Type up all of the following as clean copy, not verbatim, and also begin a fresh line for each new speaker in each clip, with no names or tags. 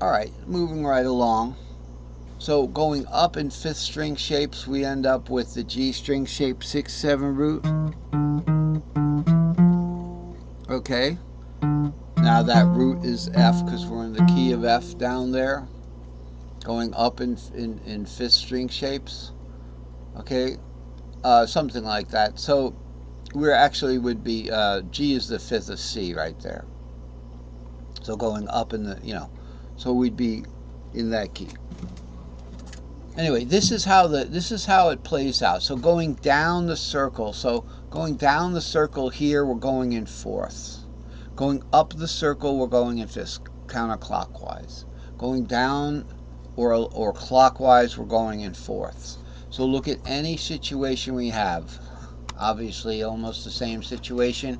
Alright, moving right along. So going up in 5th string shapes, we end up with the G string shape 6-7 root. Okay. Now that root is F because we're in the key of F down there. Going up in 5th string shapes. Okay. Something like that. So we actually would be, G is the 5th of C right there. So going up in the, so we'd be in that key. Anyway, this is how it plays out. So going down the circle, here, we're going in 4th. Going up the circle, we're going in 5th, counterclockwise. Going down or clockwise, we're going in 4th. So look at any situation we have. Obviously, almost the same situation.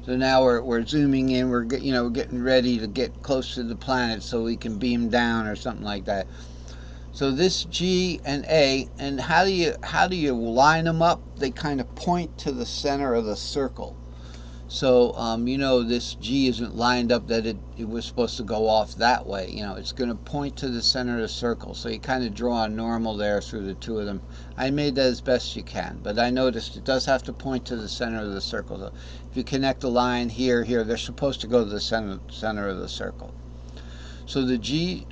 So now we're zooming in. We're getting ready to get close to the planet so we can beam down or something like that. So this G and A, and how do you line them up? They kind of point to the center of the circle. So this G isn't lined up that it was supposed to go off that way. It's going to point to the center of the circle. So you kind of draw a normal there through the two of them. I made that as best you can, but I noticed it does have to point to the center of the circle. So if you connect a line here, they're supposed to go to the center of the circle. So the G,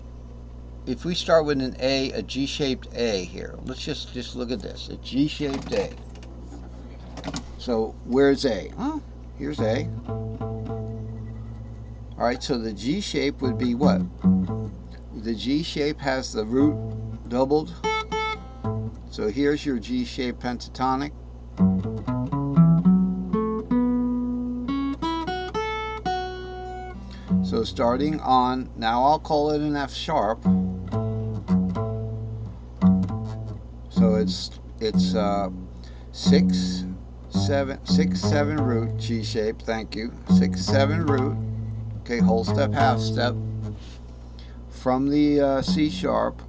if we start with a G-shaped A here, let's just look at this, a G-shaped A. So where's A? Oh, here's A. All right, so the G shape would be what? The G shape has the root doubled. So here's your G shape pentatonic. So starting on, now I'll call it an F sharp. So it's 6 7 root G shape. Thank you. 6 7 root. Okay, whole step, half step. From the C sharp.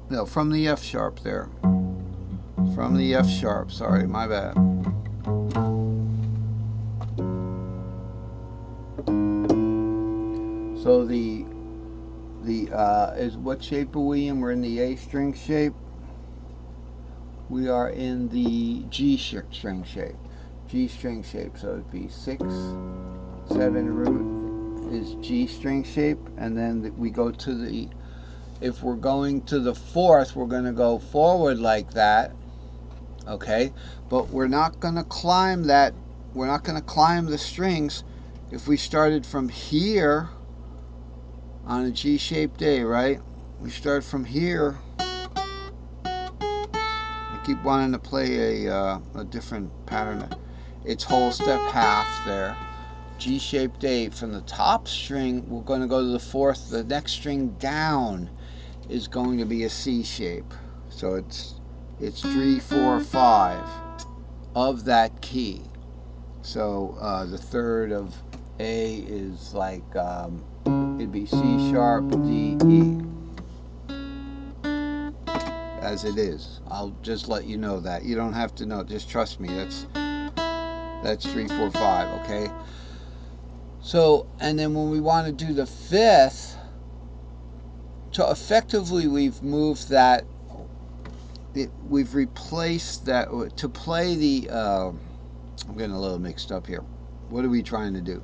No, from the F sharp there. From the F sharp. Sorry, my bad. So the is what shape are we in? We're in the A string shape. We are in the G string shape. G string shape. So it'd be 6 7 root is G string shape, and then we go to the. If we're going to the 4th, we're going to go forward like that. Okay, but we're not going to climb that. We're not going to climb the strings. If we started from here on a G-shaped A, right? We start from here. I keep wanting to play a different pattern. It's whole step, half there. G-shaped A. From the top string, we're going to go to the 4th. The next string down is going to be a C shape. So it's 3 4 5 of that key. So the 3rd of A is like it'd be C sharp, D, E, as it is. I'll just let you know that. You don't have to know. Just trust me. That's 3 4 5. Okay. So, and then when we want to do the 5th, so effectively we've moved that. We've replaced that to play the. I'm getting a little mixed up here. What are we trying to do?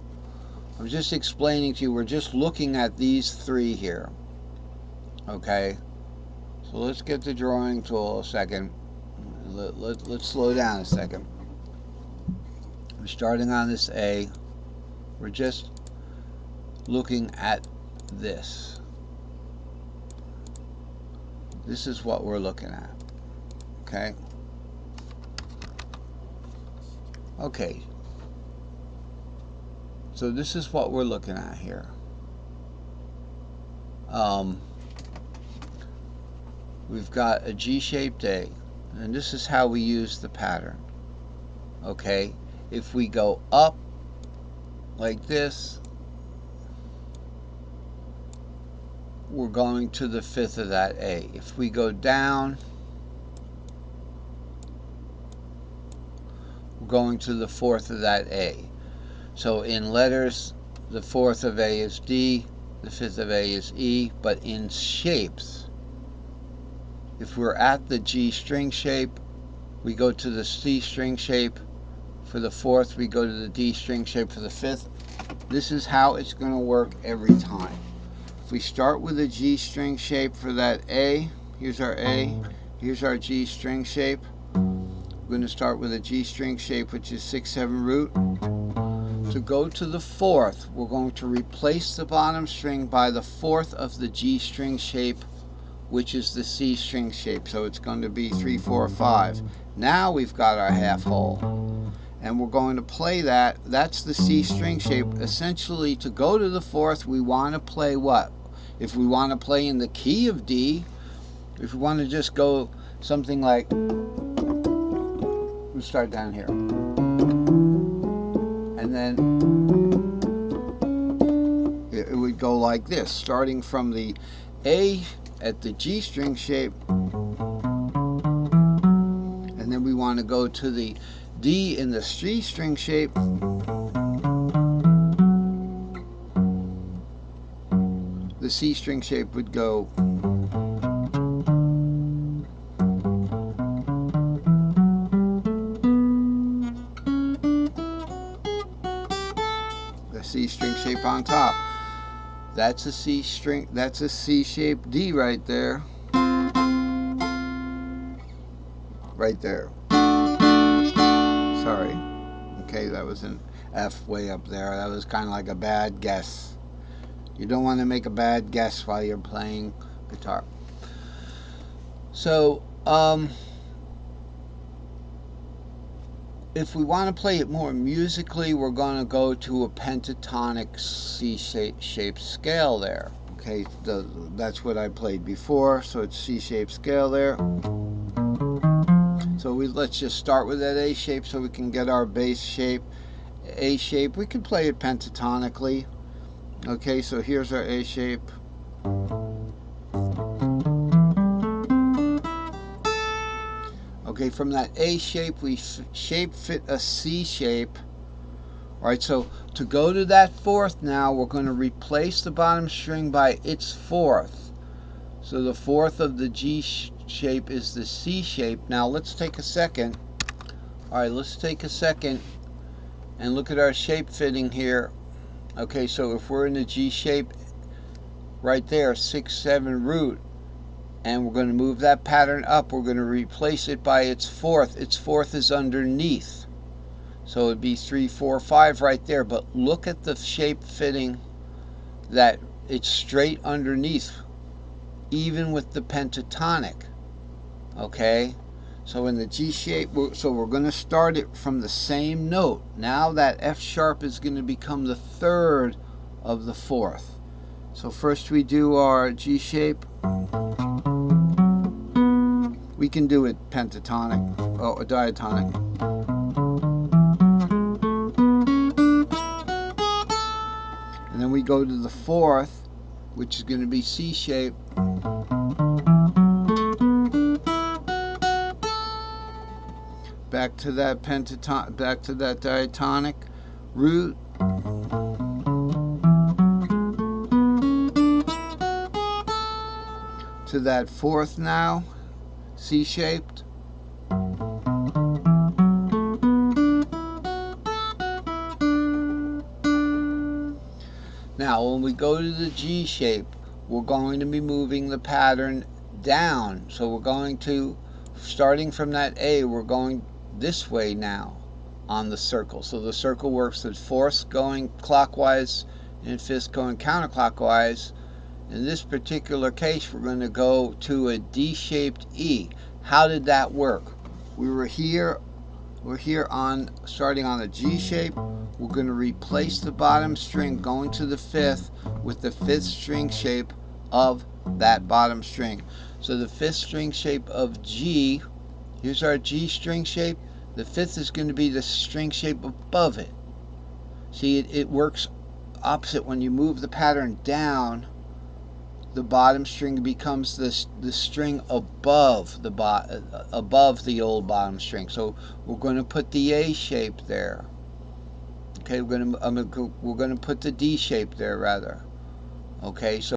I'm just explaining to you. We're just looking at these 3 here. Okay. So let's get the drawing tool a second. Let's slow down a second. We're starting on this A. We're just looking at this. This is what we're looking at. Okay. Okay. So this is what we're looking at here. We've got a G-shaped A, and this is how we use the pattern. Okay. If we go up like this, we're going to the 5th of that A. If we go down, we're going to the 4th of that A. So in letters, the 4th of A is D, The fifth of A is E, but in shapes, if we're at the G string shape, we go to the C string shape for the fourth, we go to the D string shape for the fifth. This is how it's going to work every time. If we start with a G string shape for that A, here's our A, here's our G string shape. We're going to start with a G string shape, which is 6/7 root. To go to the fourth, we're going to replace the bottom string by the fourth of the G string shape, which is the C string shape. So it's going to be 3, 4, 5. Now we've got our half whole. And we're going to play that. That's the C string shape. Essentially, to go to the fourth, we want to play what? If we want to play in the key of D, if we want to just go something like, we'll start down here. And then it would go like this, starting from the A at the G string shape, and then we want to go to the D in the C string shape, the C string shape would go the C string shape on top. That's a C string, that's a C shaped D right there. Right there. Sorry. Okay, that was an F way up there. That was kind of like a bad guess. You don't want to make a bad guess while you're playing guitar. So, if we want to play it more musically, we're going to go to a pentatonic C-shaped scale there. Okay, that's what I played before, so it's C-shaped scale there. So let's just start with that A shape so we can get our bass shape. A shape, we can play it pentatonically. Okay, so here's our A shape. Okay, from that A shape, we shape fit a C shape. All right, so to go to that fourth now, we're going to replace the bottom string by its fourth. So the fourth of the G shape is the C shape. Now let's take a second. All right, let's take a second and look at our shape fitting here. Okay, so if we're in the G shape right there, 6/7 root, and we're going to move that pattern up, we're going to replace it by its fourth. Its fourth is underneath. So it'd be 3, 4, 5 right there. But look at the shape fitting, that it's straight underneath, even with the pentatonic. Okay, so in the G shape, so we're going to start it from the same note. Now that F sharp is going to become the third of the fourth. So first we do our G shape. We can do it pentatonic, or diatonic. And then we go to the fourth, which is going to be C shape. Back to that back to that diatonic root. To that fourth now, C shaped. Now when we go to the G shape, we're going to be moving the pattern down. So we're going to, starting from that A, we're going this way now on the circle. So the circle works with fourths going clockwise and fifths going counterclockwise. In this particular case, we're going to go to a D-shaped E. How did that work? We're here on, starting on a G shape. We're going to replace the bottom string going to the fifth with the fifth string shape of that bottom string. So the fifth string shape of G, here's our G string shape. The fifth is going to be the string shape above it. See, it works opposite. When you move the pattern down, the bottom string becomes the string above the old bottom string. So we're going to put the A shape there. Okay, we're going to put the D shape there rather. Okay, so